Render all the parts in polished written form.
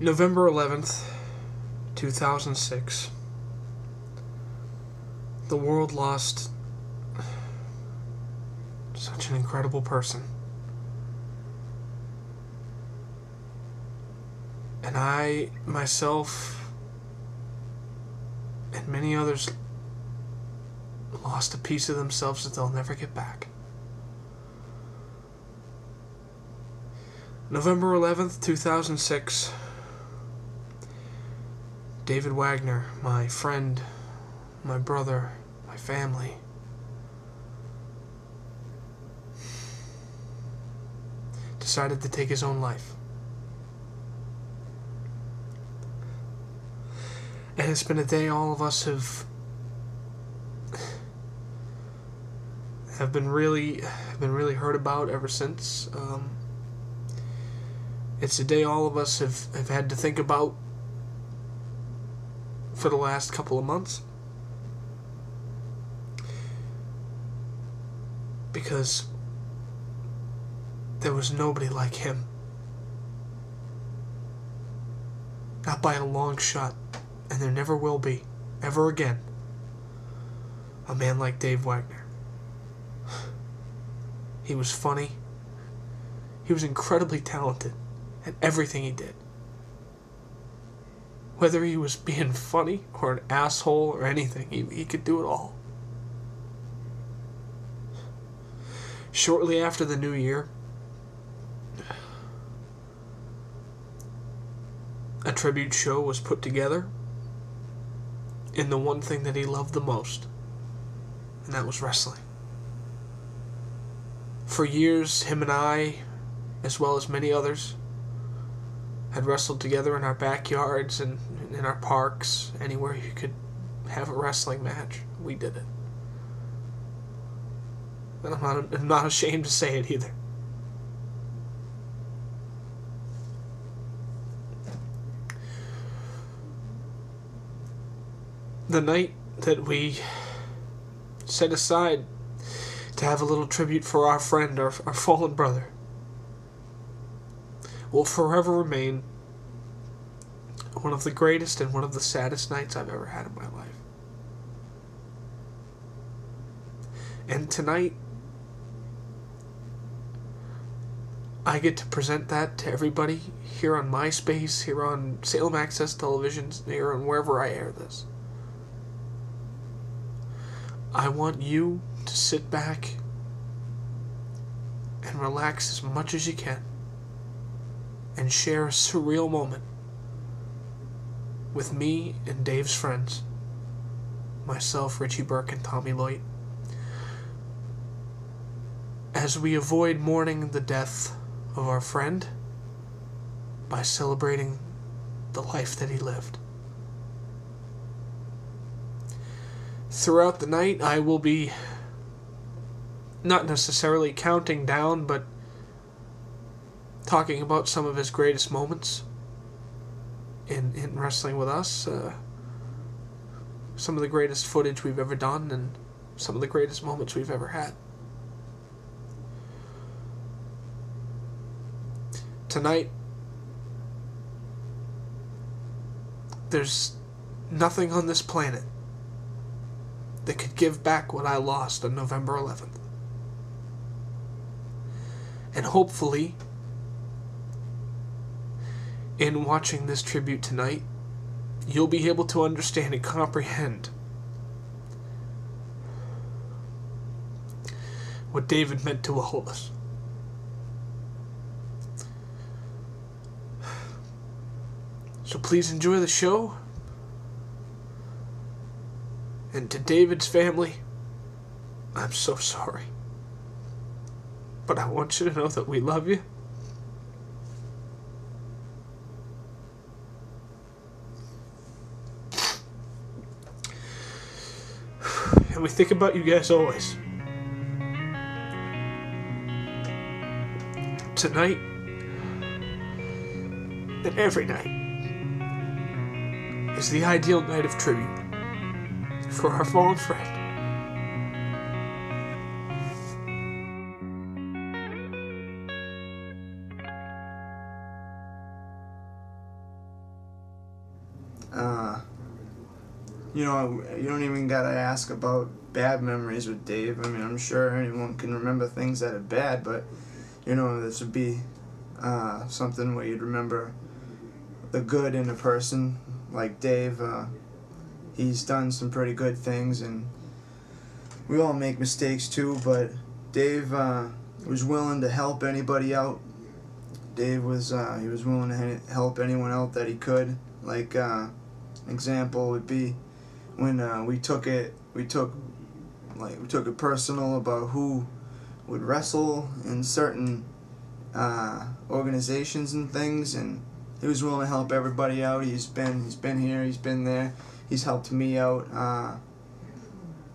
November 11th, 2006. The world lost such an incredible person. And I, myself, and many others lost a piece of themselves that they'll never get back. November 11th, 2006. David Wagner, my friend, my brother, my family, decided to take his own life. And it's been a day all of us have been really hurt about ever since. It's a day all of us have had to think about for the last couple of months. Because there was nobody like him. Not by a long shot. And there never will be, ever again, a man like Dave Wagner. He was funny. He was incredibly talented at everything he did. Whether he was being funny or an asshole or anything, he could do it all. Shortly after the new year, a tribute show was put together in the one thing that he loved the most, and that was wrestling. For years, him and I, as well as many others, had wrestled together in our backyards and in our parks, anywhere you could have a wrestling match. We did it. And I'm not ashamed to say it either. The night that we set aside to have a little tribute for our friend, our fallen brother, will forever remain one of the greatest and one of the saddest nights I've ever had in my life. And tonight, I get to present that to everybody here on MySpace, here on Salem Access Television, here on wherever I air this. I want you to sit back and relax as much as you can and share a surreal moment with me and Dave's friends, myself, Richie Burke, and Tommy Lloyd, as we avoid mourning the death of our friend by celebrating the life that he lived. Throughout the night, I will be not necessarily counting down, but talking about some of his greatest moments in wrestling with us. Some of the greatest footage we've ever done, and some of the greatest moments we've ever had. Tonight, there's nothing on this planet that could give back what I lost on November 11th. And hopefully, in watching this tribute tonight, you'll be able to understand and comprehend what David meant to all of us. So please enjoy the show. And to David's family, I'm so sorry. But I want you to know that we love you. And we think about you guys always. Tonight, and every night, is the ideal night of tribute for our fallen friend. You know, you don't even gotta ask about bad memories with Dave. I mean, I'm sure anyone can remember things that are bad, but, you know, this would be something where you'd remember the good in a person. Like Dave, he's done some pretty good things, and we all make mistakes too, but Dave was willing to help anybody out. Dave was he was willing to help anyone out that he could. Like an example would be when we took it personal about who would wrestle in certain organizations and things, and he was willing to help everybody out. He's been here, he's been there, he's helped me out,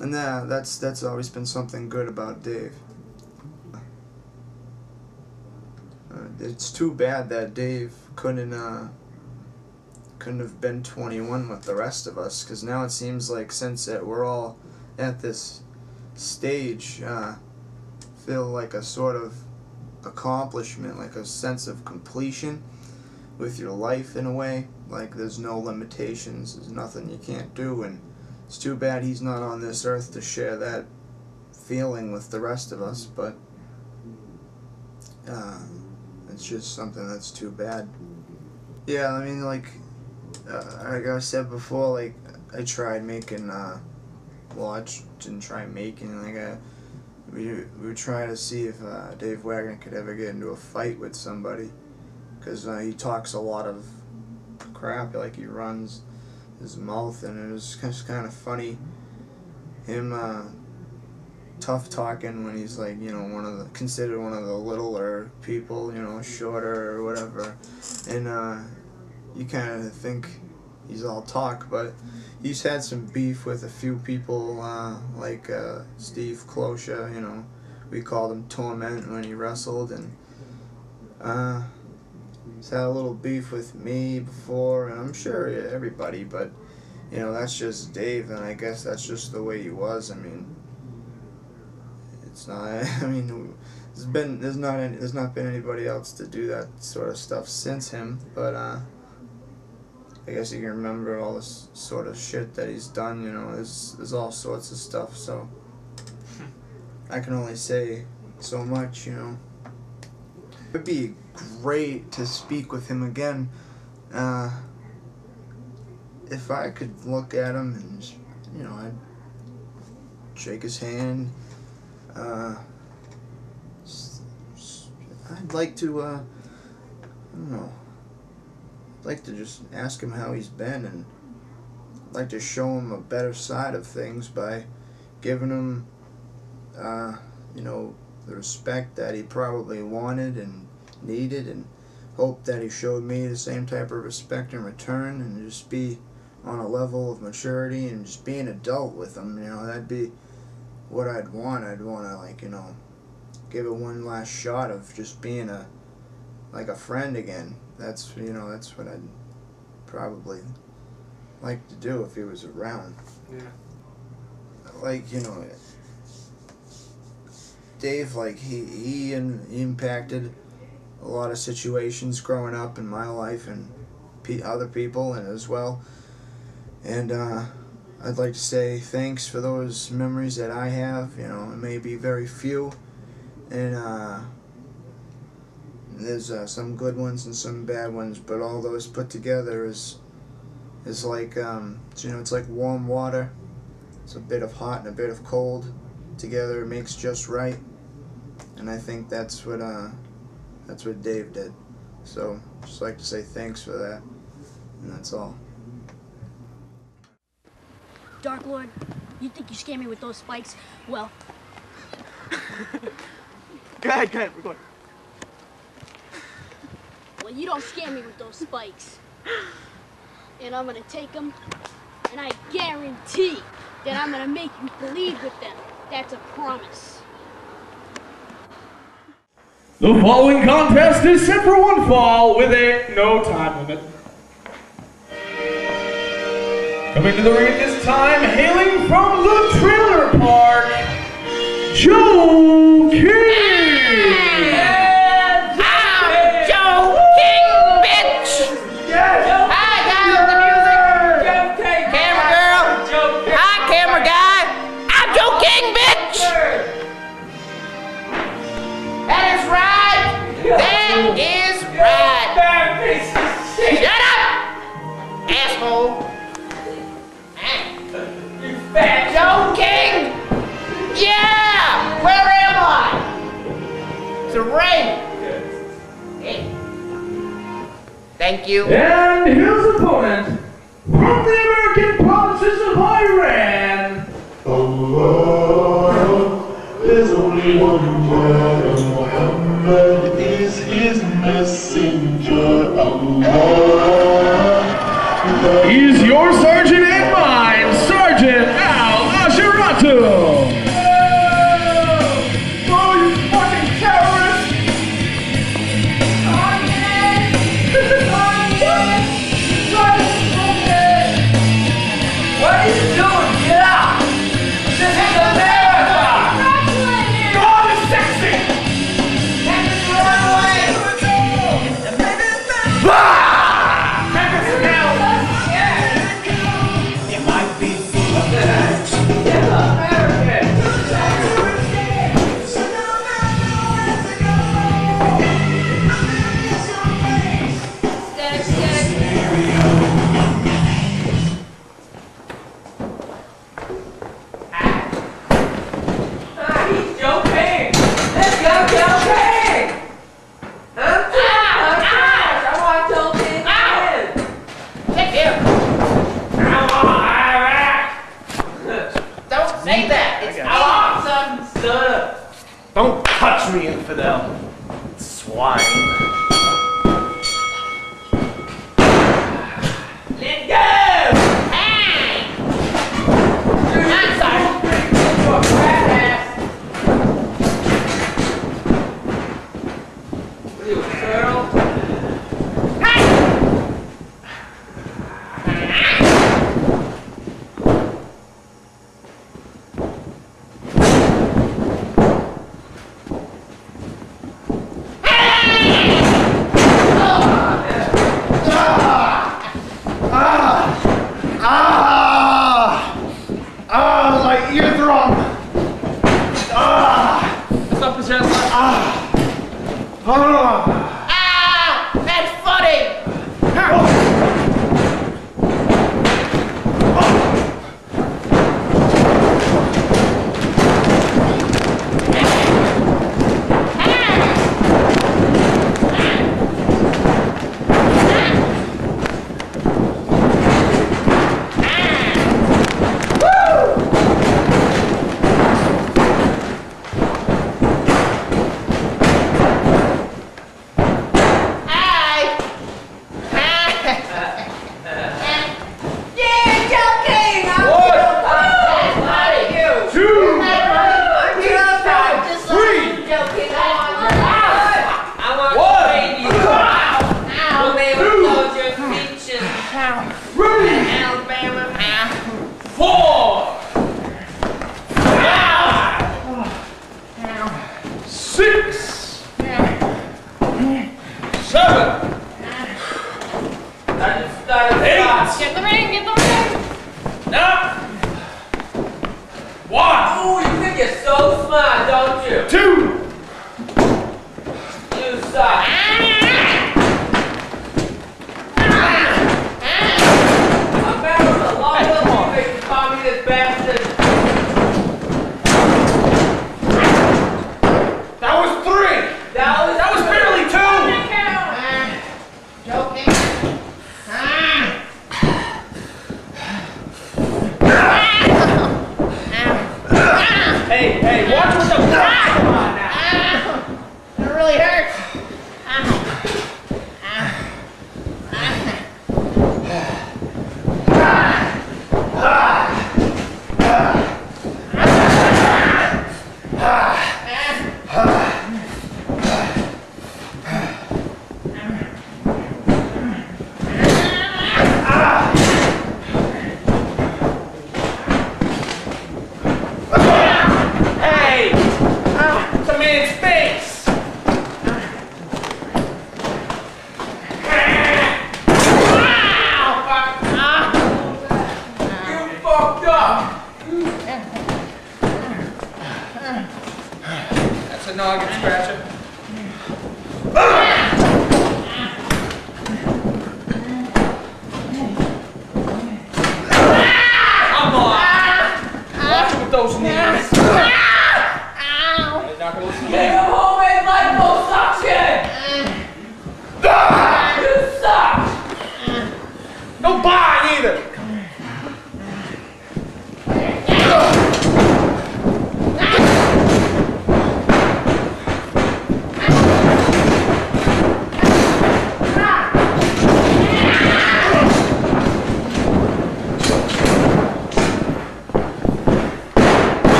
and that's always been something good about Dave. It's too bad that Dave couldn't have been 21 with the rest of us, because now it seems like since that we're all at this stage, feel like a sort of accomplishment, like a sense of completion with your life in a way. Like there's no limitations, there's nothing you can't do, and it's too bad he's not on this earth to share that feeling with the rest of us, but it's just something that's too bad. Yeah, I mean, like I said before, like I tried making, well, I didn't try making, like we would try to see if Dave Wagner could ever get into a fight with somebody, because he talks a lot of crap, like he runs his mouth, and it was just kind of funny, him tough talking when he's like, you know, considered one of the littler people, you know, shorter or whatever, and you kind of think he's all talk, but he's had some beef with a few people, like Steve Klosha, you know, we called him Torment when he wrestled, and he's had a little beef with me before, and I'm sure everybody, but, you know, that's just Dave, and I guess that's just the way he was. I mean, it's not, I mean, there's not been anybody else to do that sort of stuff since him, but I guess you can remember all this sort of shit that he's done, you know, there's all sorts of stuff, so I can only say so much, you know. It'd be great to speak with him again, if I could look at him and just, you know, I'd shake his hand. I'd like to, I don't know, I'd like to just ask him how he's been, and I'd like to show him a better side of things by giving him, you know, the respect that he probably wanted and needed, and hope that he showed me the same type of respect in return, and just be on a level of maturity and just be an adult with him, you know. That'd be what I'd want. I'd want to, like, you know, give it one last shot of just being like a friend again. That's, you know, that's what I'd probably like to do if he was around. Yeah. Like, you know, Dave, like, he impacted a lot of situations growing up in my life and other people and as well. And I'd like to say thanks for those memories that I have. You know, it may be very few, and there's some good ones and some bad ones, but all those put together is like, you know, it's like warm water. It's a bit of hot and a bit of cold. Together it makes just right. And I think that's what Dave did. So just like to say thanks for that. And that's all. Dark Lord, you think you scare me with those spikes? Well... Go ahead, we're going. Well, you don't scare me with those spikes. And I'm gonna take them, and I guarantee that I'm gonna make you believe with them. That's a promise. The following contest is set for one fall with a no time limit. Coming to the ring at this time, hailing from the trailer park, Joe King! I'm Joe King, bitch! Yes! I got the music! asshole. You fat joking? Yeah! Where am I? It's a ring. Hey. Thank you. And his opponent, from the American provinces of Iran. Allah, there's only one word, and Muhammad is his messenger. Allah, He's your sergeant and mine, Sergeant Al Ashiratu. Oh, you fucking terrorist! What are you doing? Get out! This is America! God is sexy! Run away! It might be full of that. He's joking! Let's go joking! Huh? I want joking! Take him! Don't say that! It's awesome stuff! Don't touch me, infidel. Swine. Let go! Hey! I'm sorry! You're a fat ass! What are you, a turtle? Hey! My eardrum. What's up, Michelle? That's funny! Get the ring, get the ring! No. One. Oh, you think you're so smart, don't you? Two. You suck. America, long live you, big communist bastard. That was three. That was barely two. Joking. Hey, watch what the fuck. Come on now. It really hurts.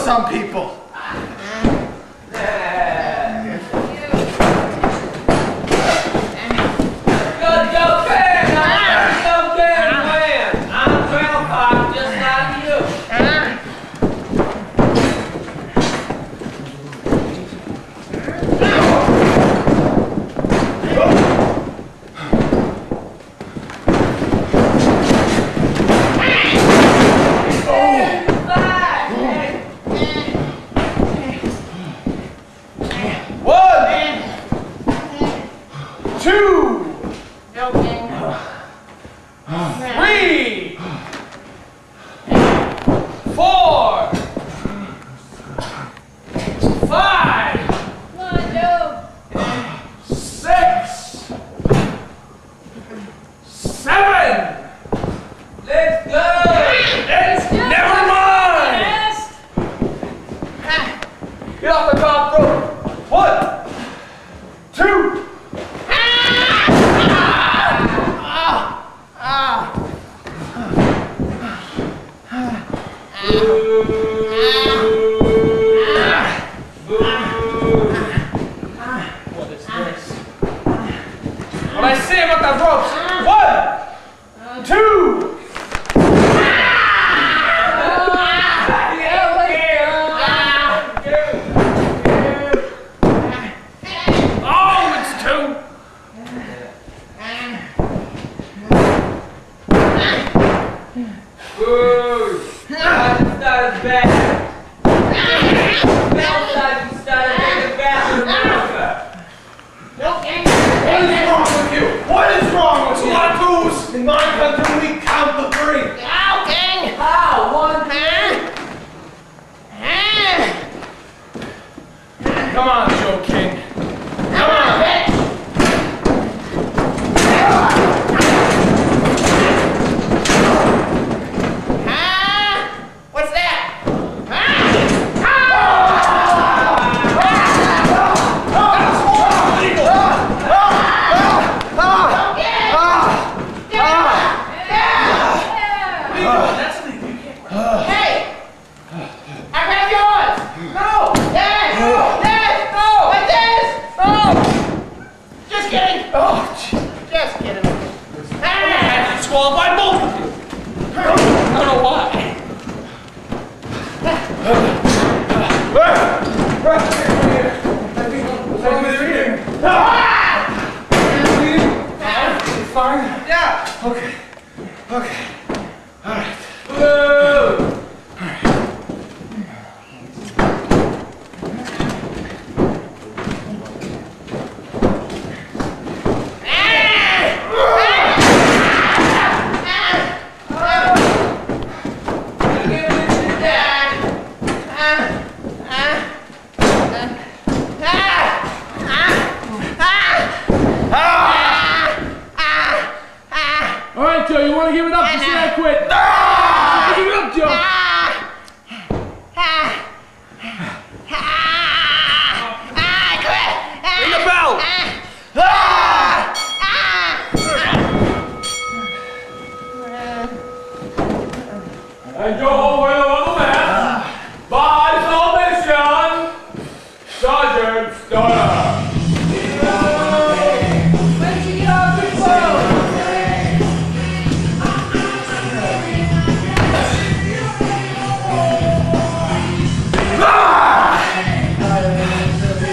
some people.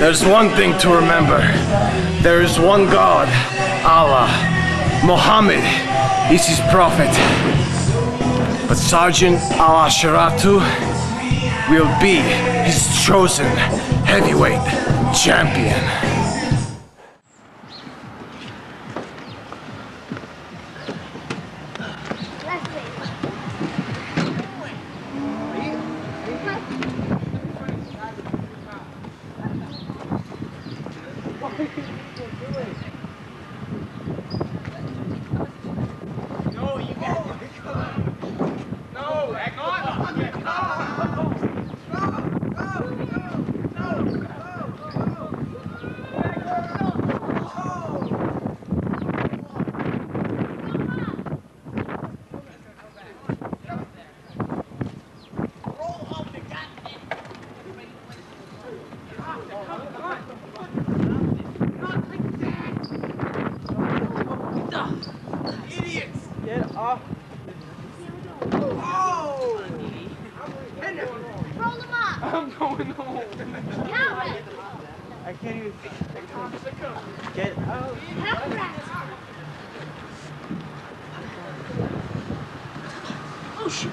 There's one thing to remember. There is one God, Allah. Muhammad is his prophet. But Sergeant Al-Asharatu will be his chosen heavyweight champion. Roll them up. I'm going home. Cowrat. I can't even get out. Cowrat. Oh shit.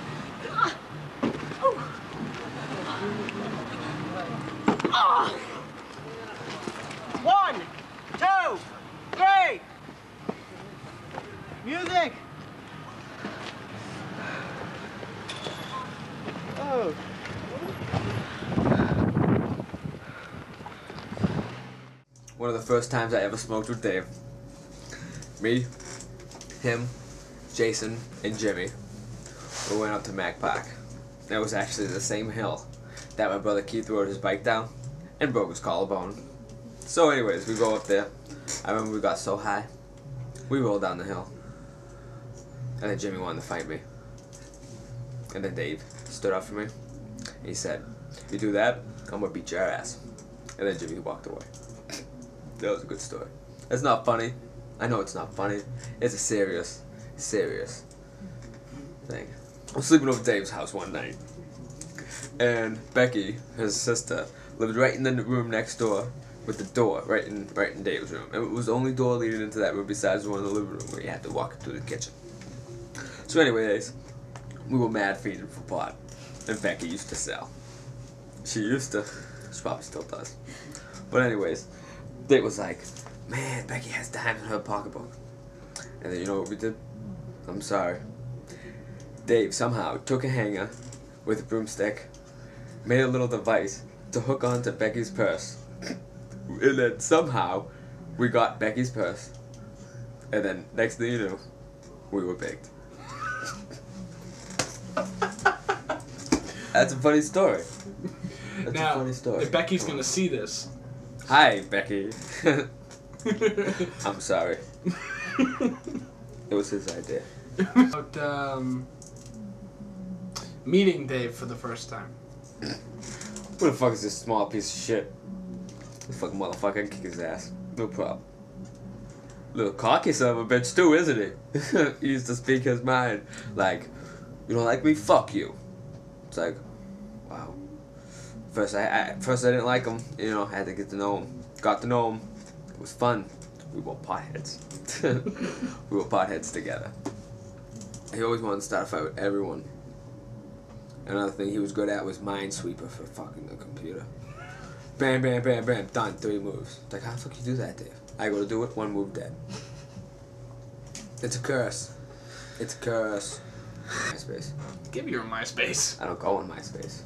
One, two, three. Music. Oh. One of the first times I ever smoked with Dave. Me, him, Jason, and Jimmy. We went up to Mac Park. That was actually the same hill that my brother Keith rode his bike down and broke his collarbone. So anyways, we go up there. I remember we got so high. We rolled down the hill. And then Jimmy wanted to fight me. And then Dave stood up for me. He said, "You do that, I'm gonna beat your ass." And then Jimmy walked away. That was a good story. It's not funny. I know it's not funny. It's a serious thing. I was sleeping over Dave's house one night. And Becky, his sister, lived right in the room next door with the door right in Dave's room. And it was the only door leading into that room besides the one in the living room where you had to walk through the kitchen. So anyways, we were mad fiending for pot. And Becky used to sell. She probably still does. But anyways, Dave was like, "Man, Becky has dimes in her pocketbook." And then you know what we did? I'm sorry. Dave somehow took a hanger with a broomstick, made a little device to hook onto Becky's purse. And then somehow we got Becky's purse. And then next thing you knew, we were baked. That's a funny story. That's a funny story. If Becky's gonna see this. Hi, Becky. I'm sorry. It was his idea. About meeting Dave for the first time. Who the fuck is this small piece of shit? This fucking motherfucker can kick his ass. No problem. Little cocky son of a bitch too, isn't he? He used to speak his mind. Like, "You don't like me? Fuck you." It's like, wow. First I didn't like him. You know, I had to get to know him. Got to know him. It was fun. We were potheads. We were potheads together. He always wanted to start a fight with everyone. Another thing he was good at was Minesweeper for fucking the computer. Bam, bam, bam, bam, done. 3 moves. It's like, how the fuck you do that, Dave? I go to do it, 1 move dead. It's a curse. It's a curse. MySpace. Give me your MySpace. I don't go on MySpace.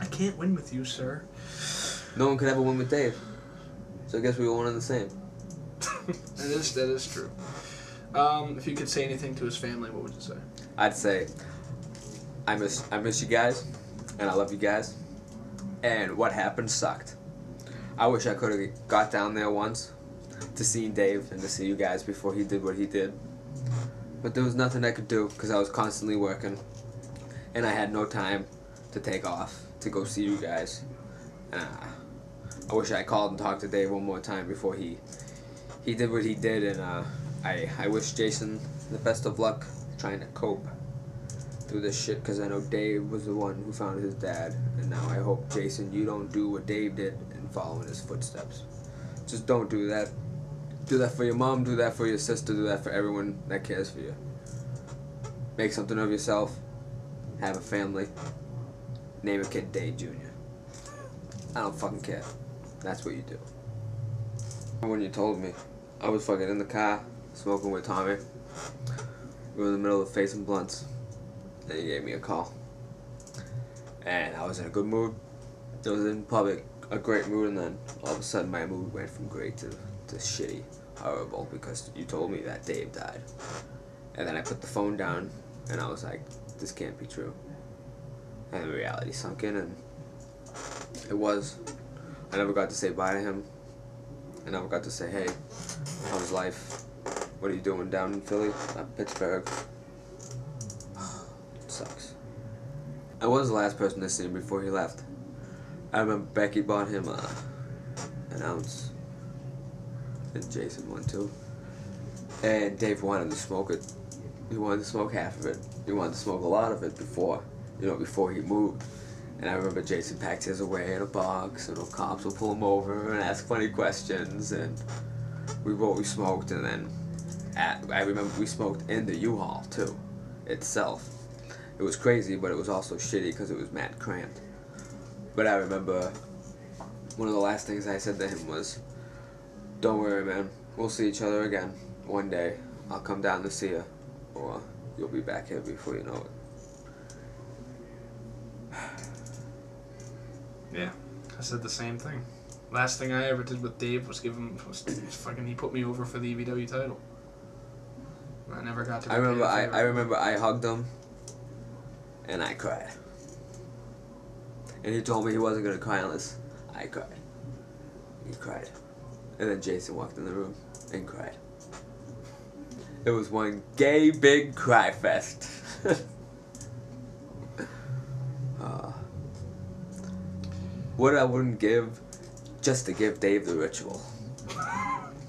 I can't win with you, sir. No one could ever win with Dave. So I guess we were one and the same. That is true. If you could say anything to his family, what would you say? I'd say, I miss you guys, and I love you guys, and what happened sucked. I wish I could have got down there once to see Dave and to see you guys before he did what he did. But there was nothing I could do because I was constantly working, and I had no time to take off to go see you guys. I wish I called and talked to Dave one more time before he did what he did, and I wish Jason the best of luck trying to cope through this shit, because I know Dave was the one who found his dad, and now I hope, Jason, you don't do what Dave did and follow in his footsteps. Just don't do that. Do that for your mom, do that for your sister, do that for everyone that cares for you. Make something of yourself, have a family, name a kid Dave Jr. I don't fucking care. That's what you do. When you told me, I was fucking in the car, smoking with Tommy. We were in the middle of facing blunts. And he gave me a call. And I was in a good mood. I was in probably a great mood, and then all of a sudden my mood went from great to shitty, horrible, because you told me that Dave died. And then I put the phone down, and I was like, this can't be true. And the reality sunk in, and it was. I never got to say bye to him. I never got to say, hey, how's life? What are you doing down in Philly? Pittsburgh. It sucks. I was the last person to see him before he left. I remember Becky bought him an ounce. And Jason won too. And Dave wanted to smoke it. He wanted to smoke half of it. He wanted to smoke a lot of it before he moved. And I remember Jason packed his away in a box, and the cops would pull him over and ask funny questions, and we smoked, and then I remember we smoked in the U-Haul too, itself. It was crazy, but it was also shitty because it was mad cramped. But I remember one of the last things I said to him was, "Don't worry, man. We'll see each other again one day. I'll come down to see you, or you'll be back here before you know it." Yeah, I said the same thing. Last thing I ever did with Dave was he put me over for the EVW title. I never got to. I remember I hugged him, and I cried. And he told me he wasn't gonna cry unless I cried. He cried, and then Jason walked in the room and cried. It was one gay big cry fest. What I wouldn't give just to give Dave the ritual.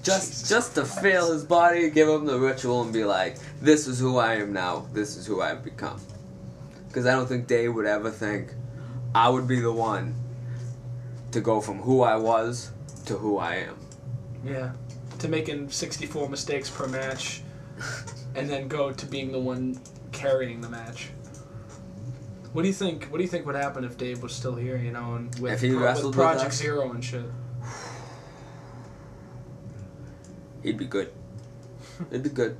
Just to feel his body, give him the ritual and be like, this is who I am now, this is who I've become. Because I don't think Dave would ever think I would be the one to go from who I was to who I am. Yeah, to making 64 mistakes per match and then go to being the one carrying the match. What do you think would happen if Dave was still here, you know, and with, if he wrestled with Project with us? Zero and shit? He'd be good. It'd be good.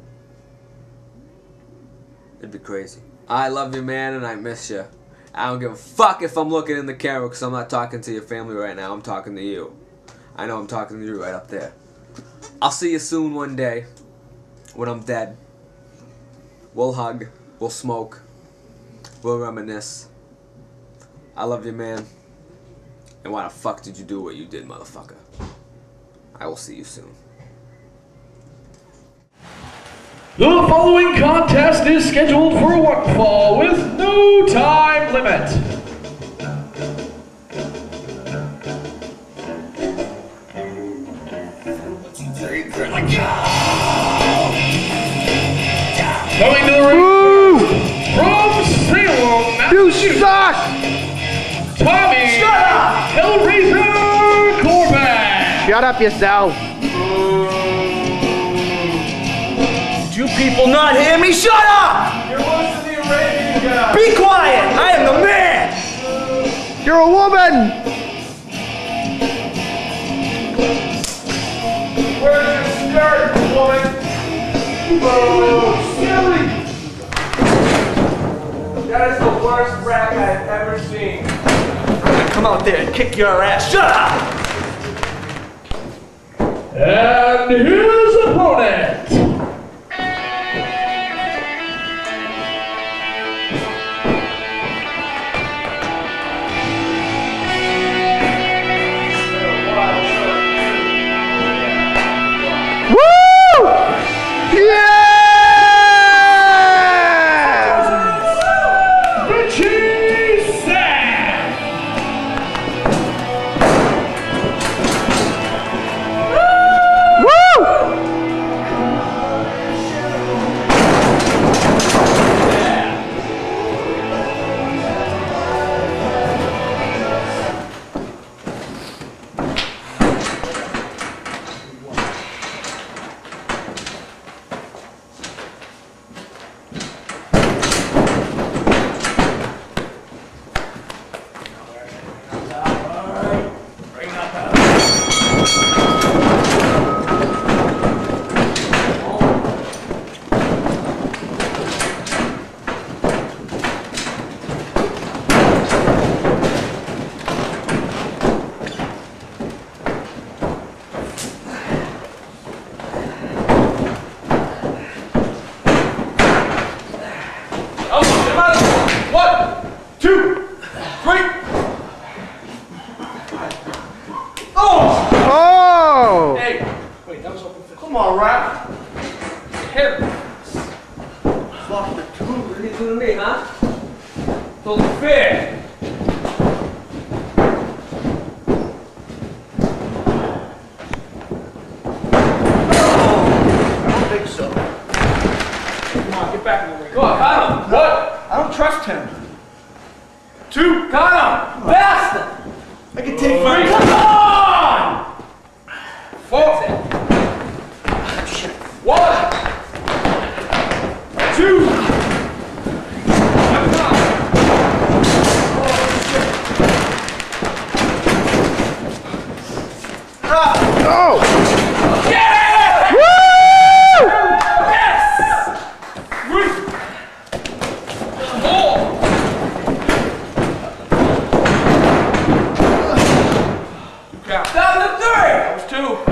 It'd be crazy. I love you, man, and I miss you. I don't give a fuck if I'm looking in the camera because I'm not talking to your family right now. I'm talking to you. I know I'm talking to you right up there. I'll see you soon one day when I'm dead. We'll hug. We'll smoke. We'll reminisce. I love you, man. And why the fuck did you do what you did, motherfucker? I will see you soon. The following contest is scheduled for one fall with no time limit. Coming to the ring from Salem, You suck! Tommy Hellraiser Corbett. Shut up yourself. Did you people not hear me? Shut up! You're worse than the Arabian guy. Be quiet! I am the man! You're a woman! Where's your skirt, woman? Oh, silly! That is the worst rap I've ever seen. Come out there and kick your ass. Shut up! And his opponent. Come on, rap. Hit him. Lost the two. What are you doing to me, huh? Totally fair. I don't think so. Come on, get back in the ring. Come on, cut him. What? I don't trust him. 2. Cut him. Bastard. I can take 3. Come on. 4. 1. 2. Oh! Yeah! Woo! Yes! 3. 4. Count. Down to 3. That was 2.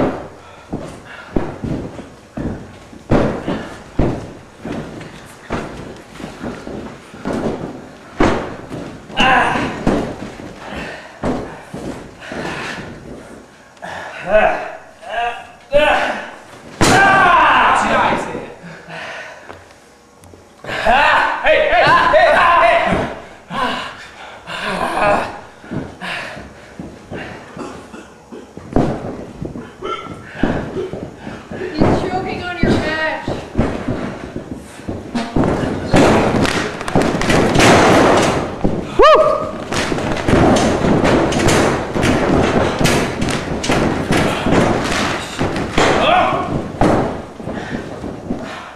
He's choking on your match.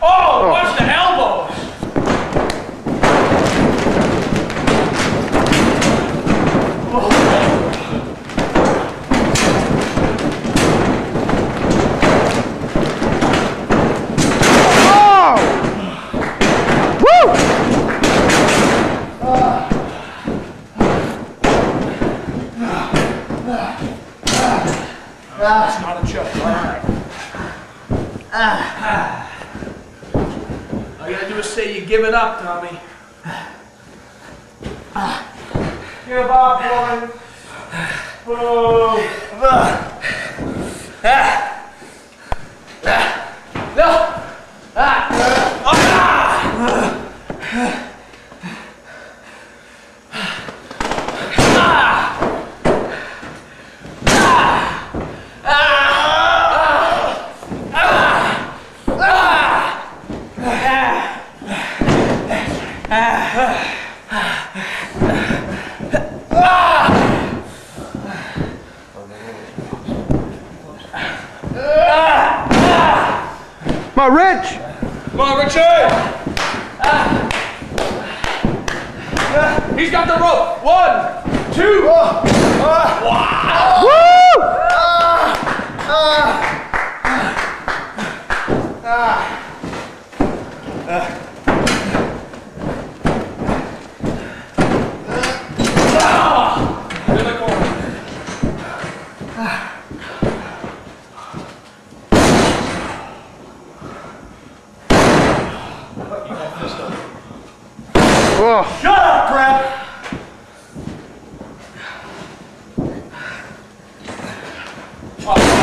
Oh, watch the elbows. Oh! Woo! That's not a choke. All right. All you gotta do is say you give it up, Tommy. Give up, boy. Boo. My Rich! Come on, Richard. He's got the rope. 1, 2. Wow. Woo! In the corner. Oh. Shut up, Brett.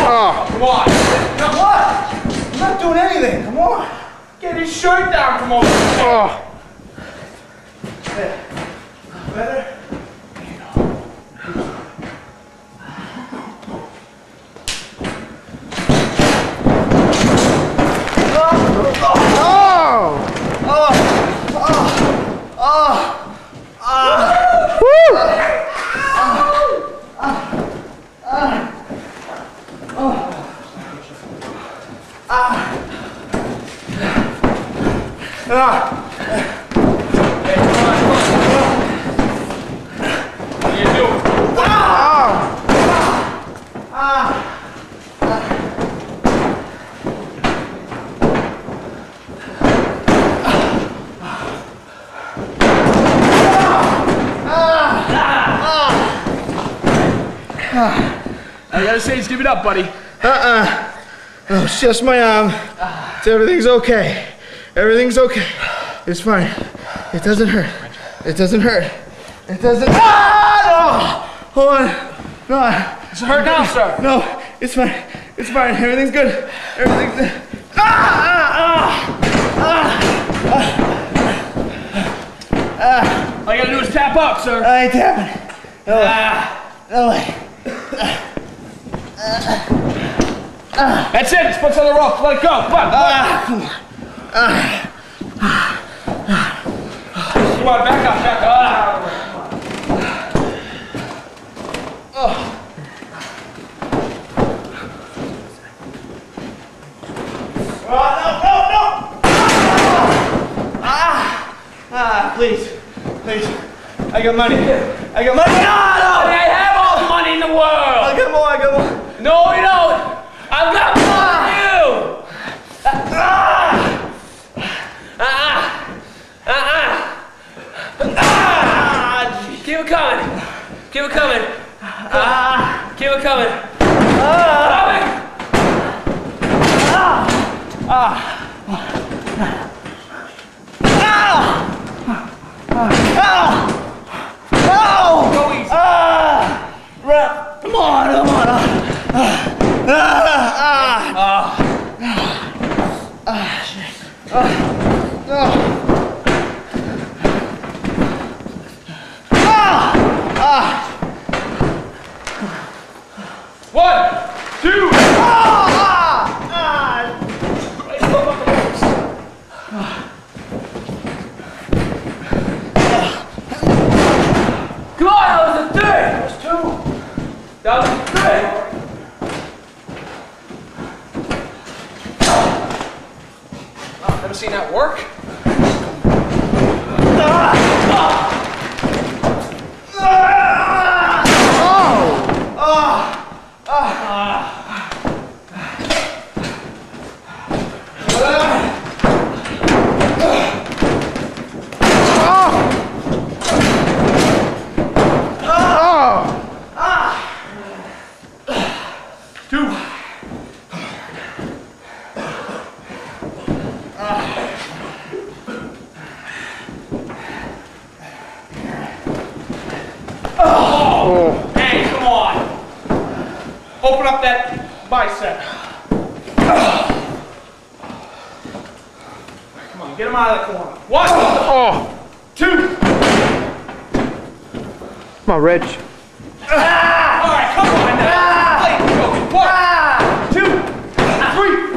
Oh. Come on. Now what? I'm not doing anything. Come on. Get his shirt down. Come on. Oh. Better? What are you doing? I gotta say, give it up, buddy. Oh, it's just my arm. Everything's okay. Everything's okay. It's fine. It doesn't hurt. It doesn't hurt. It doesn't. Ah! No! Hold on. No. Does it hurt now, sir? No. It's fine. It's fine. Everything's good. Everything's good. All you gotta do is tap out, sir. I ain't tapping. No way. No way. That's it. Just put on the rope. Let it go. Come on. Come on. on, back up, back up. Please. I got money. I got money. No! I have all the money in the world. I got more. No, you don't. I've got more than you. Keep it coming. Keep it coming. Keep it coming. Come on. One, two. Come on, that was a 3. That was 2. That was a 3. Never seen that work. Hey, come on. Open up that bicep. Come on, get him out of the corner. 1, 2. Come on, Reg. All right, come on now. Let's go. 1, 2, 3.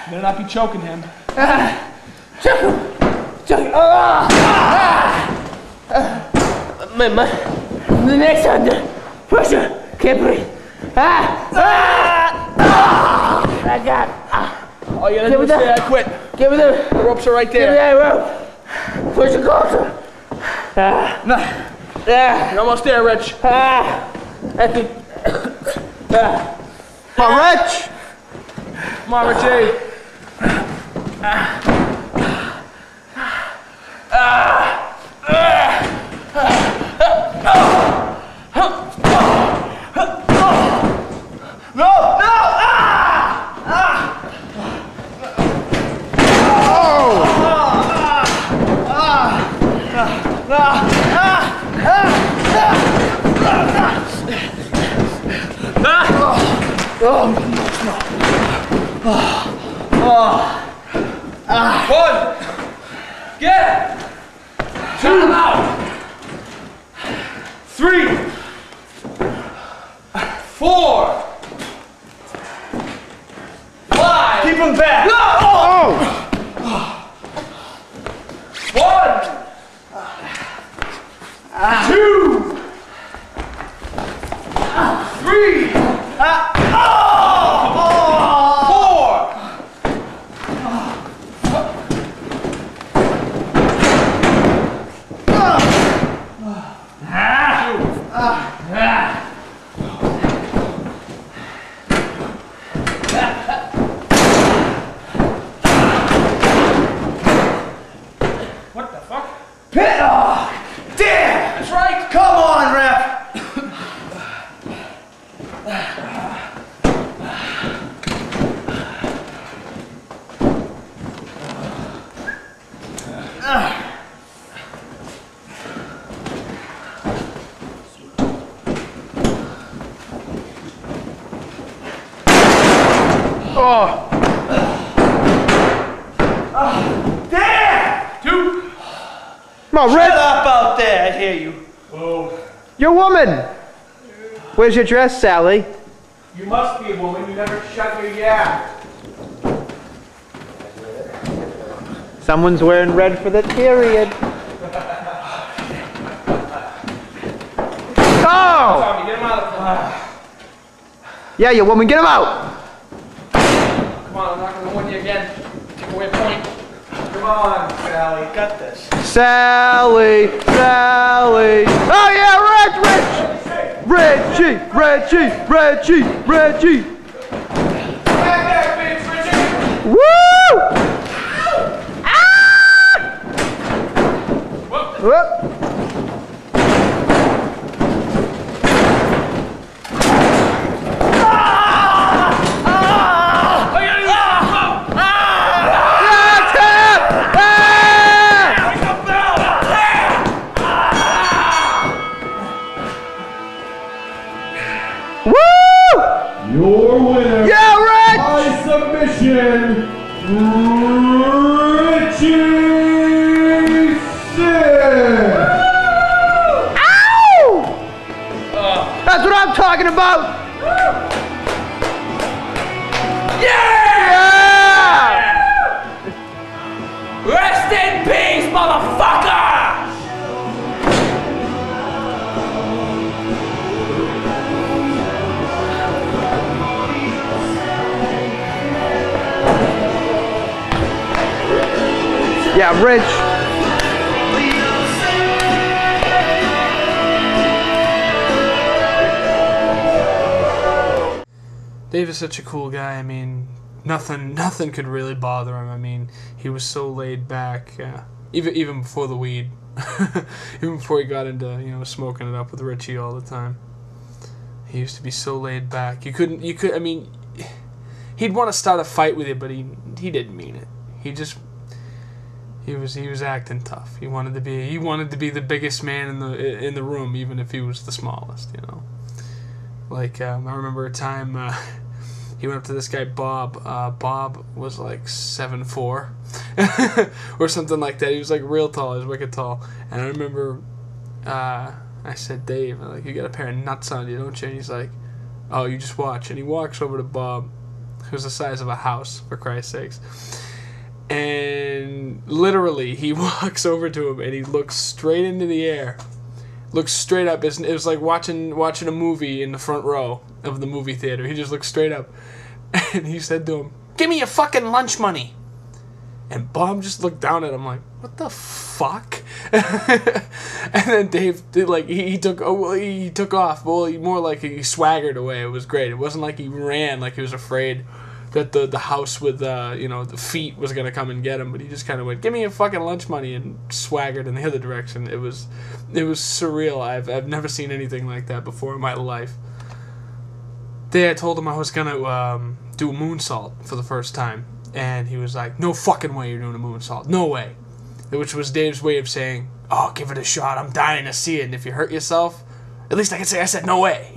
Better not be choking him. The next under pressure. Can't breathe. I got. All you gotta do is say I quit. Give me the The ropes are right Give me there. that rope. Push it closer. You're almost there, Rich. I think. Come on, Reg. Come on, Richie. One. Get. 2. 3. 4. 5. Keep him back. Oh! 1. 2. 3. 4. What the fuck? Damn! That's right. Cut. Oh. There! 2. Come on, Shut Rich. up out there, I hear you. Whoa. You're a woman. Where's your dress, Sally? You must be a woman. You never shut your yap. Someone's wearing red for the period. Oh! Tommy, get him out of the car. Yeah, you woman, get him out! Come on, I'm not going to win you again. Take away a point. Come on, Sally. You got this. Sally, Sally. Oh yeah, Richie, Richie. Back there, bitch, Richie. Woo! Ah! Whoop. Your winner by submission, Richie Sick. Ow! That's what I'm talking about! Yeah! Rest in peace, motherfucker! Yeah, Rich. Dave is such a cool guy. I mean, nothing could really bother him. I mean, he was so laid back. Even before the weed, even before he got into smoking it up with Richie all the time. He used to be so laid back. I mean, he'd want to start a fight with you, but he didn't mean it. He was acting tough. He wanted to be the biggest man in the room, even if he was the smallest. Like I remember a time he went up to this guy Bob. Bob was like 7'4", or something like that. He was like real tall. He was wicked tall. And I remember I said, Dave, you got a pair of nuts on you, don't you? And he's like, oh, you just watch. And he walks over to Bob, who's the size of a house, for Christ's sakes. And literally, he walks over to him and he looks straight into the air, looks straight up. It was like watching a movie in the front row of the movie theater. He just looked straight up, and he said to him, "Give me your fucking lunch money." And Bob just looked down at him like, "What the fuck?" And then Dave did he took off. Well, more like he swaggered away. It was great. It wasn't like he ran like he was afraid that the house with the feet was gonna come and get him, but he just kind of went, "Give me your fucking lunch money," and swaggered in the other direction. It was surreal. I've never seen anything like that before in my life. Day I told him I was gonna do a moonsault for the first time, and he was like, "No fucking way you're doing a moonsault, no way," which was Dave's way of saying, "Oh, give it a shot. I'm dying to see it, and if you hurt yourself, at least I can say I said no way,"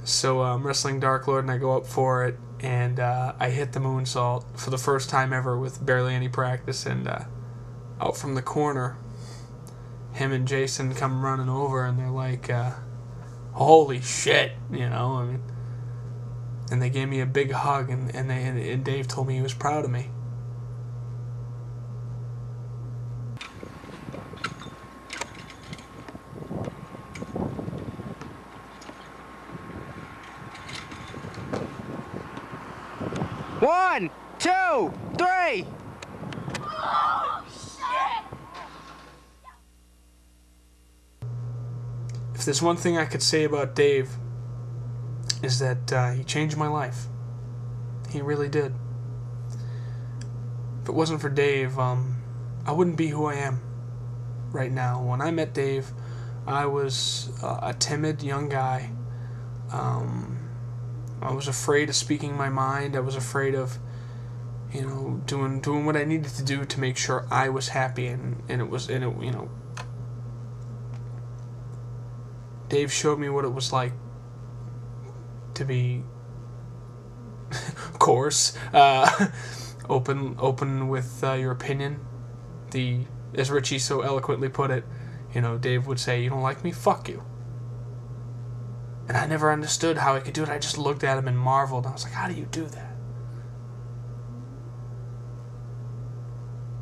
So I'm wrestling Dark Lord, and I go up for it, and I hit the moonsault for the first time ever with barely any practice, and out from the corner, him and Jason come running over, and they're like, holy shit, and they gave me a big hug, and Dave told me he was proud of me. One, two, three. Oh, shit! If there's one thing I could say about Dave, is that he changed my life. He really did. If it wasn't for Dave, I wouldn't be who I am right now. When I met Dave, I was a timid young guy. I was afraid of speaking my mind. I was afraid of, doing what I needed to do to make sure I was happy, and Dave showed me what it was like to be course. Open with your opinion. As Richie so eloquently put it, you know, Dave would say, "You don't like me? Fuck you." And I never understood how he could do it. I just looked at him and marveled. I was like, how do you do that?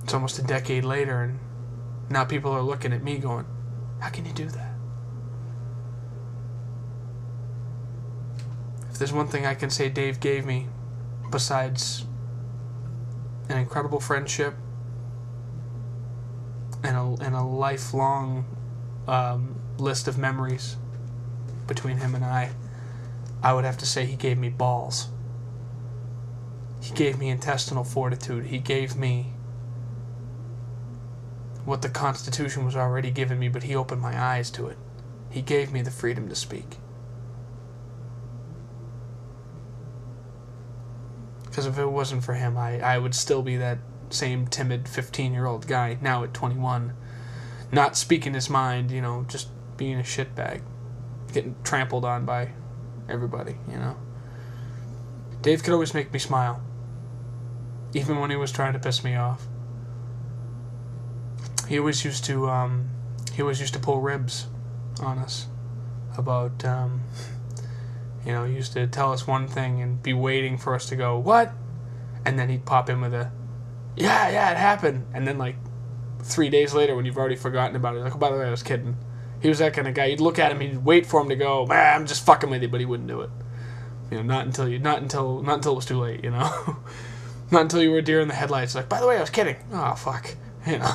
It's almost a decade later, and now people are looking at me going, how can you do that? If there's one thing I can say Dave gave me, besides an incredible friendship and a lifelong list of memories between him and I would have to say he gave me balls. He gave me intestinal fortitude. He gave me what the Constitution was already giving me, but he opened my eyes to it. He gave me the freedom to speak. Because if it wasn't for him, I would still be that same timid 15-year-old guy, now at 21, not speaking his mind, you know, just being a shitbag, getting trampled on by everybody, you know. Dave could always make me smile, even when he was trying to piss me off. He always used to pull ribs on us about, you know, he used to tell us one thing and be waiting for us to go, what? And then he'd pop in with a, yeah, it happened. And then, like, 3 days later, when you've already forgotten about it, like, oh, by the way, I was kidding. He was that kind of guy. You'd look at him, he'd wait for him to go, man, I'm just fucking with you, but he wouldn't do it. You know, not until it was too late, you know? Not until you were a deer in the headlights, like, by the way, I was kidding. Oh, fuck. You know?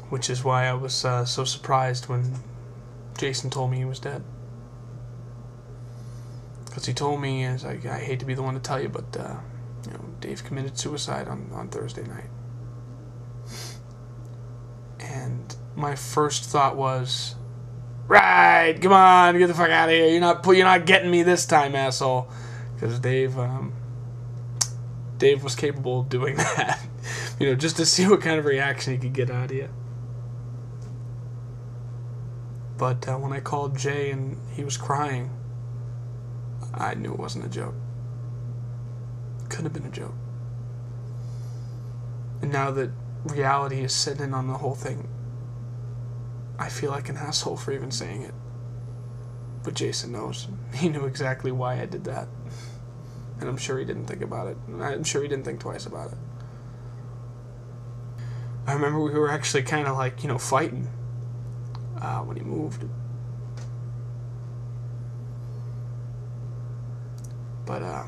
Which is why I was so surprised when Jason told me he was dead. Because he told me, I hate to be the one to tell you, but, you know, Dave committed suicide on Thursday night. And my first thought was, right, come on, get the fuck out of here. You're not getting me this time, asshole. Because Dave was capable of doing that. You know, just to see what kind of reaction he could get out of you. But when I called Jay and he was crying, I knew it wasn't a joke. Couldn't have been a joke. And now that reality is sitting in on the whole thing, I feel like an asshole for even saying it. But Jason knows. He knew exactly why I did that. And I'm sure he didn't think about it. I'm sure he didn't think twice about it. I remember we were actually kind of like, you know, fighting when he moved. But I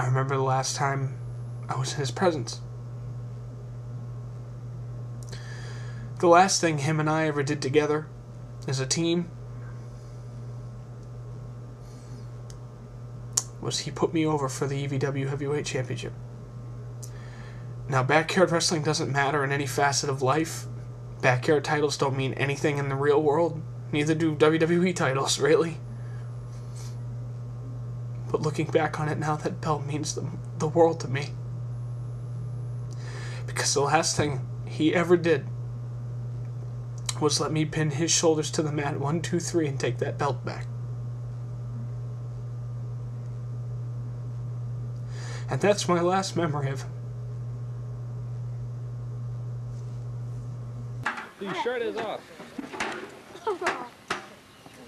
remember the last time I was in his presence. The last thing him and I ever did together as a team was he put me over for the EVW Heavyweight Championship. Now, backyard wrestling doesn't matter in any facet of life. Backyard titles don't mean anything in the real world. Neither do WWE titles, really. But looking back on it now, that belt means the world to me. Because the last thing he ever did was let me pin his shoulders to the mat 1, 2, 3 and take that belt back. And that's my last memory of him. The shirt is off.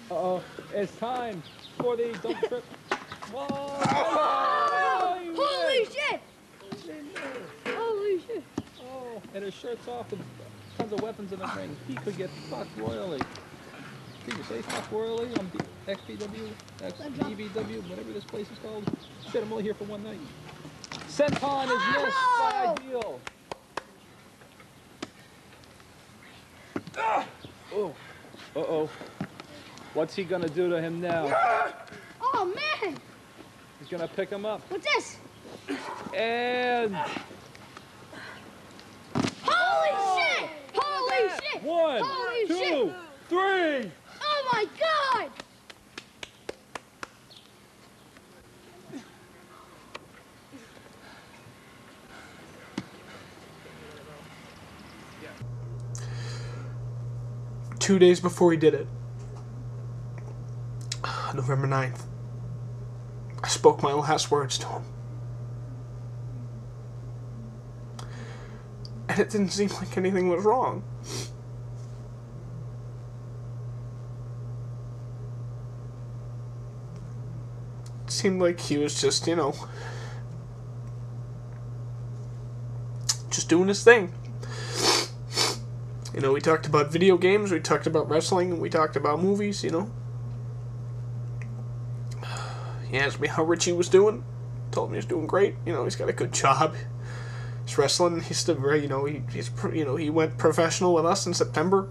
Uh-oh, it's time for the dump trip. Whoa! Holy shit! Holy shit! Oh, and his shirt's off with tons of weapons in the ring. He could get fucked royally. Did you say fucked royally on the XPW, XBBW, whatever this place is called? Shit, I'm only here for one night. Senton is missed by Ideal. Oh, uh-oh. What's he gonna do to him now? Oh, man! He's gonna pick him up. What's this? And... Holy shit! Holy shit! 1, Holy 2, shit! 3! Oh my god! Yeah. 2 days before he did it, November 9th, I spoke my last words to him. And it didn't seem like anything was wrong. It seemed like he was just, you know, just doing his thing. You know, we talked about video games, we talked about wrestling, and we talked about movies, you know. He asked me how Richie was doing. Told me he was doing great. You know, he's got a good job. He's wrestling. He's still very, you know, he went professional with us in September.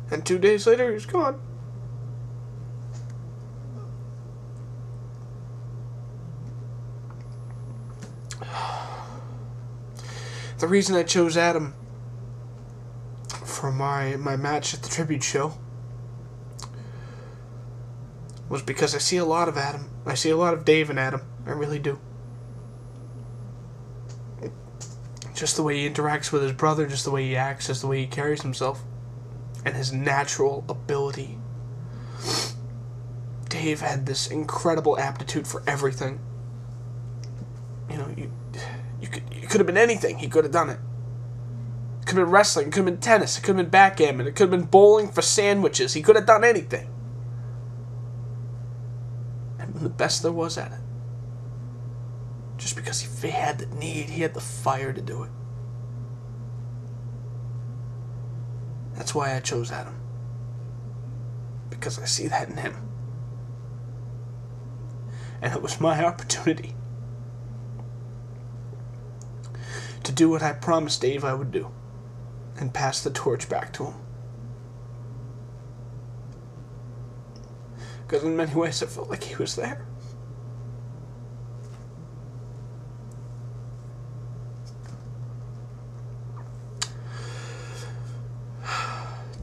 And 2 days later, he's gone. The reason I chose Adam for my match at the tribute show was because I see a lot of Adam. I see a lot of Dave and Adam. I really do. Just the way he interacts with his brother, just the way he acts, just the way he carries himself, and his natural ability. Dave had this incredible aptitude for everything. You know, you could have been anything. He could have done it. It could have been wrestling. It could have been tennis. It could have been backgammon. It could have been bowling for sandwiches. He could have done anything. And the best there was at it. Just because he had the need, he had the fire to do it. That's why I chose Adam. Because I see that in him. And it was my opportunity to do what I promised Dave I would do, and pass the torch back to him. Because in many ways I felt like he was there.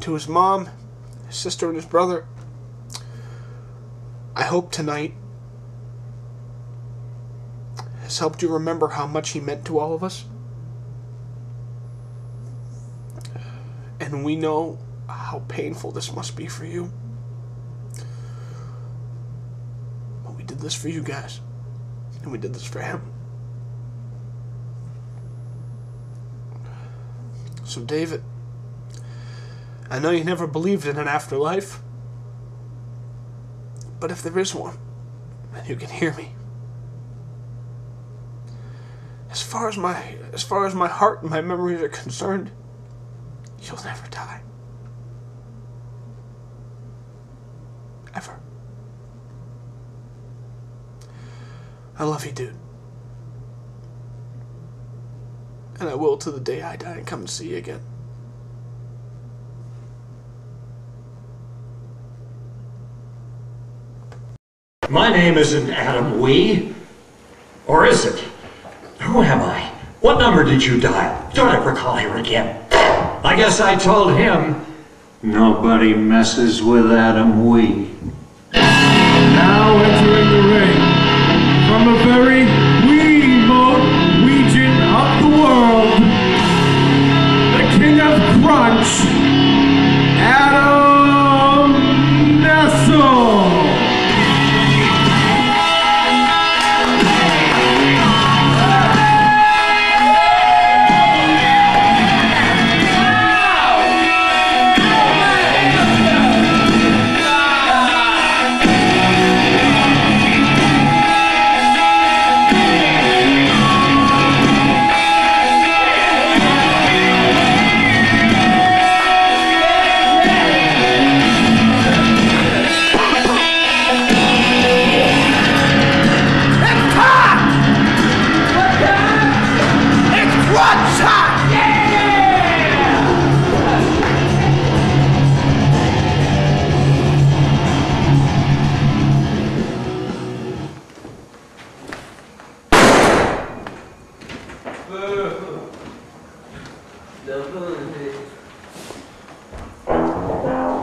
To his mom, his sister, and his brother, I hope tonight has helped you remember how much he meant to all of us. And we know how painful this must be for you. But we did this for you guys. And we did this for him. So David, I know you never believed in an afterlife. But if there is one, then you can hear me. As far as my heart and my memories are concerned, you'll never die. Ever. I love you, dude. And I will to the day I die and come to see you again. My name isn't Adam Wee. Or is it? Who am I? What number did you dial? Don't ever call here again. I guess I told him, nobody messes with Adam Wee. Now entering the ring, from a very remote region of the world, the King of Crunch, Adam Nessel.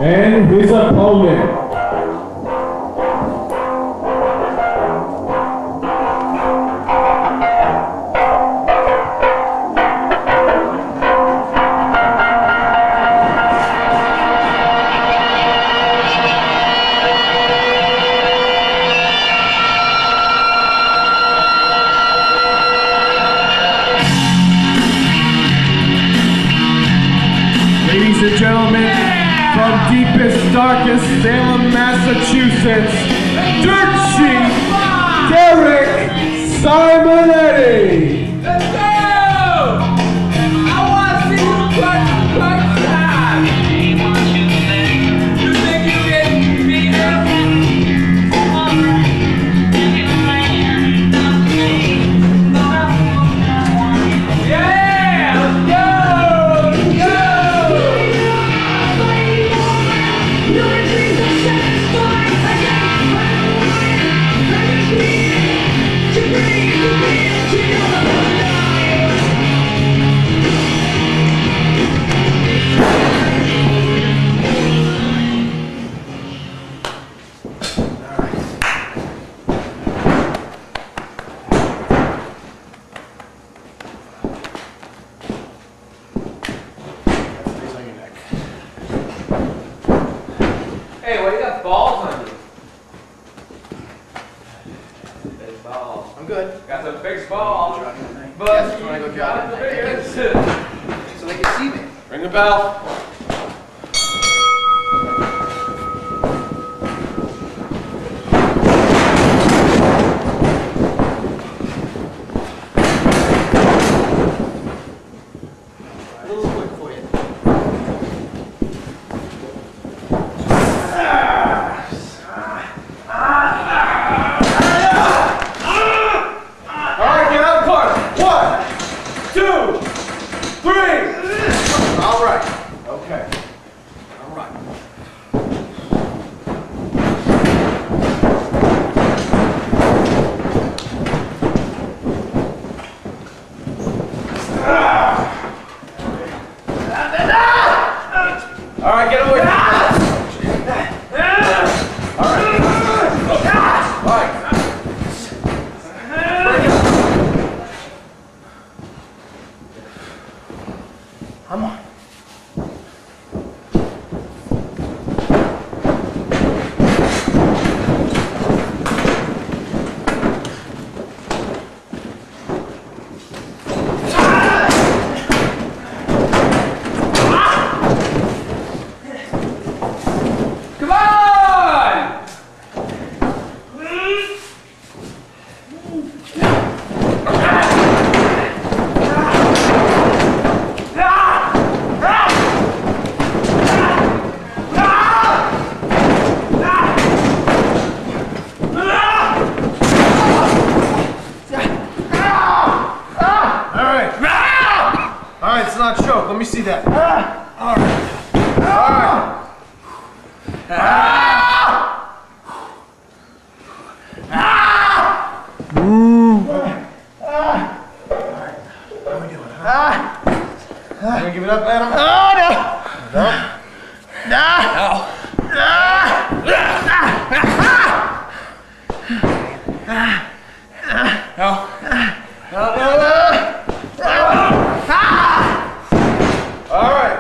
And his opponent, ladies and gentlemen, from deepest, darkest Salem, Massachusetts, Dirt Sheet, Derek Simonetti. Let's go! I want to see you punch time. You think you can beat him? Yeah! Let's go! Let's go! Hey, what do you got balls on you? Big balls. I'm good. Got some big balls. But Yes, you wanna go got jogging? the biggest. So they can see me. Ring the bell. A little quick for you. All right, get out of the car. 1, 2, 3. All right. Okay. All right. All right, get away from me. Come on. Come on! All right, it's not a choke. Let me see that. All right. All right. How are we doing? You gonna give it up, Adam? Oh, no. All right.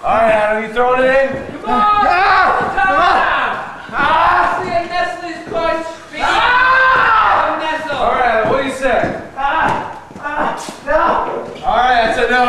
All right, Adam, you throwing it in? Come on! See a Nestle's punch. Nestle. All right, Adam, what do you say? All right, that's a no.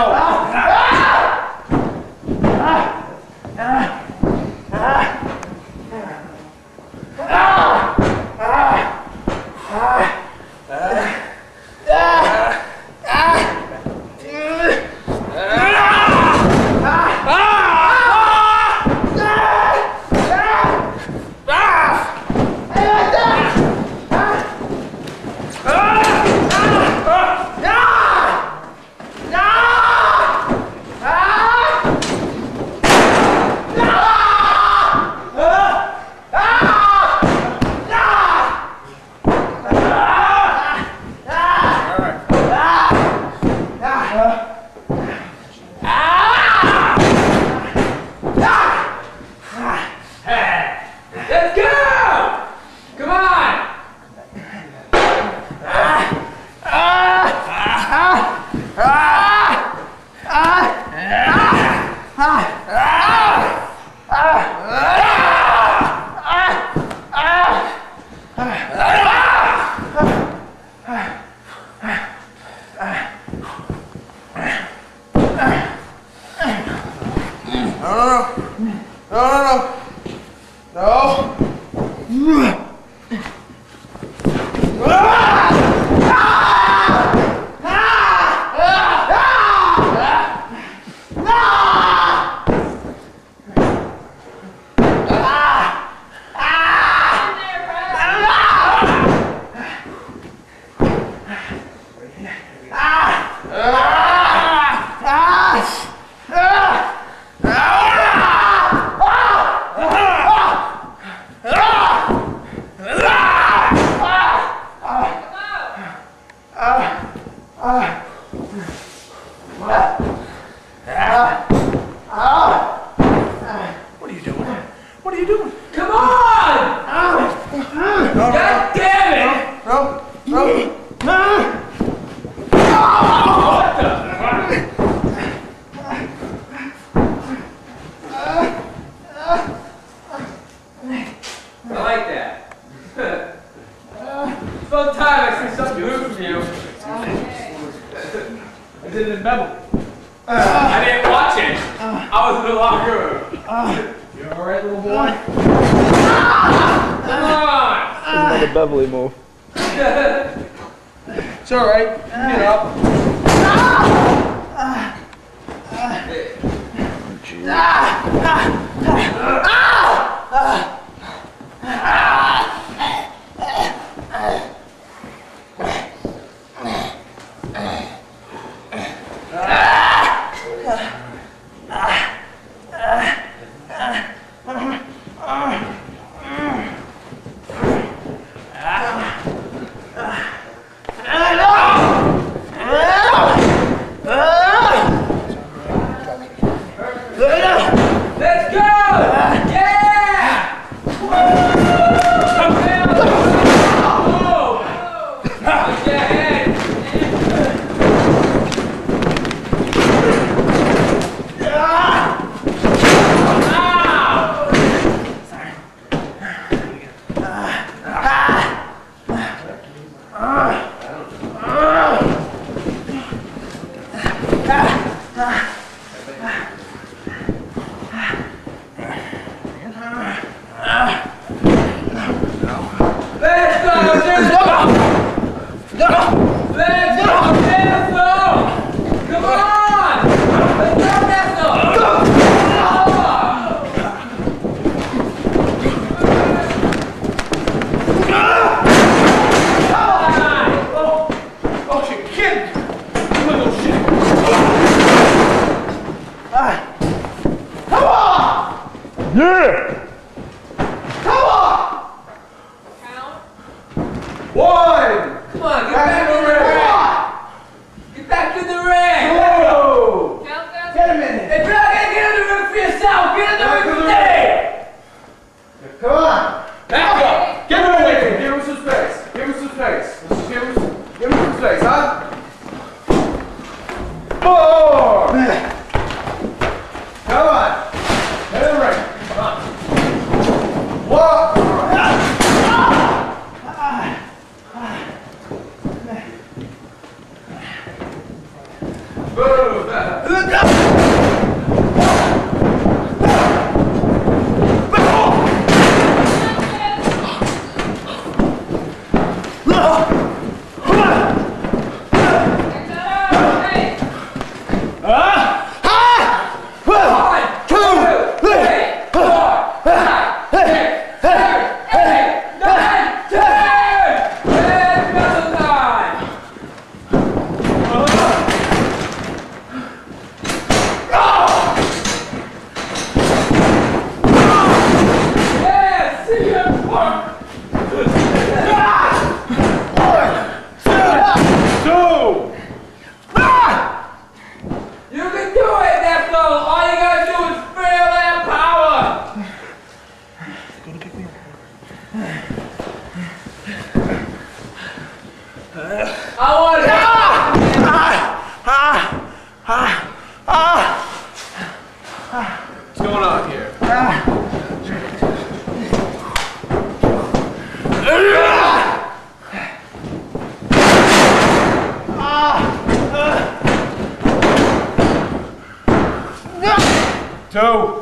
What's going on here? Two.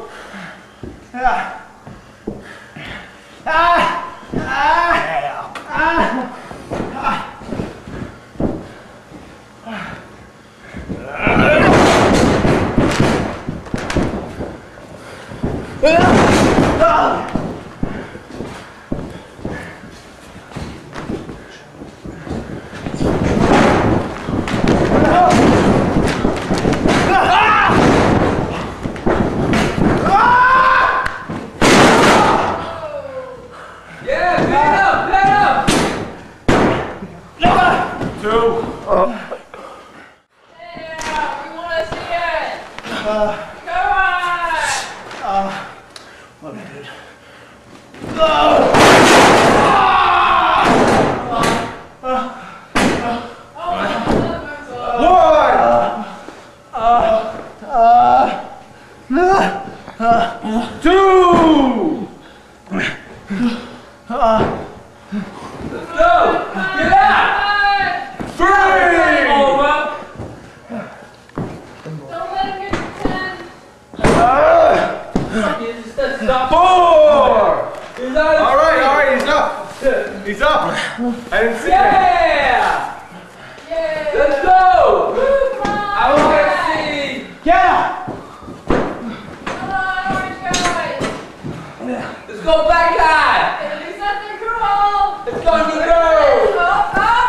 He's up! I didn't see him! Yeah! Let's go! I want to see! Yeah! Come on, orange guys! Let's go, black guy! Do something cool! Let's go, new girl! Up, up!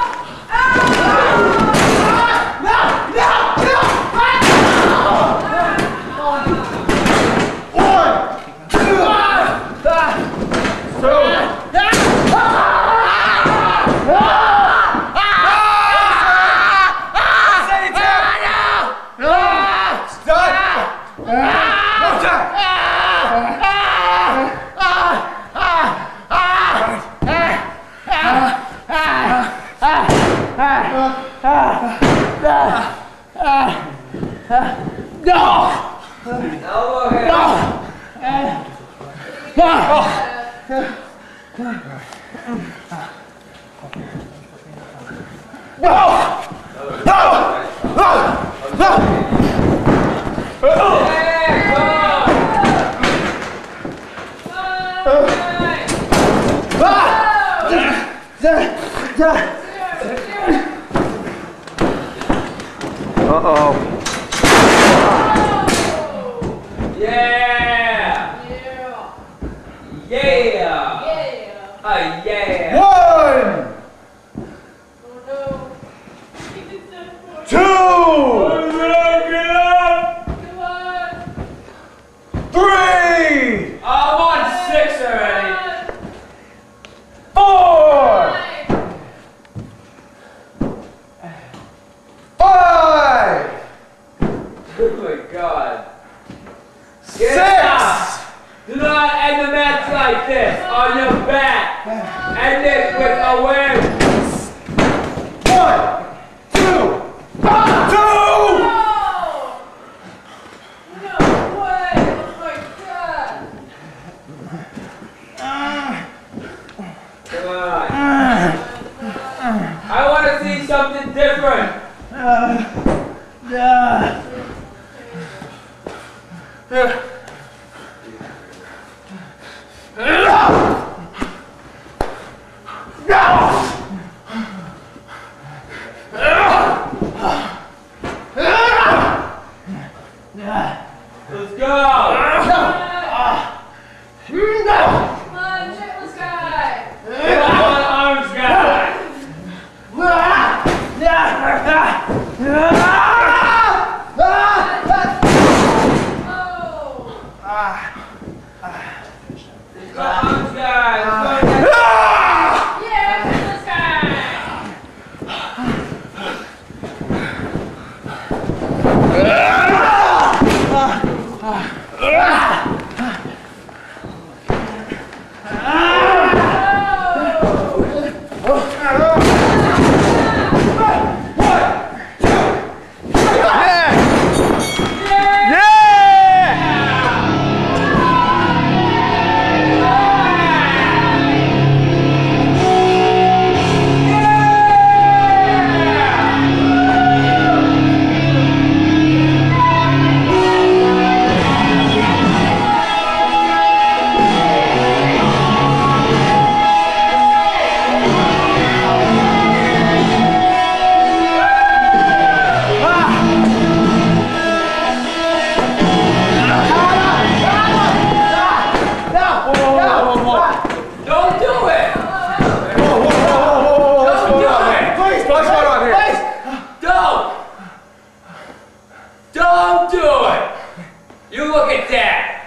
You look at that.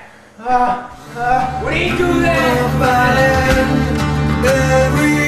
What do you do there? Every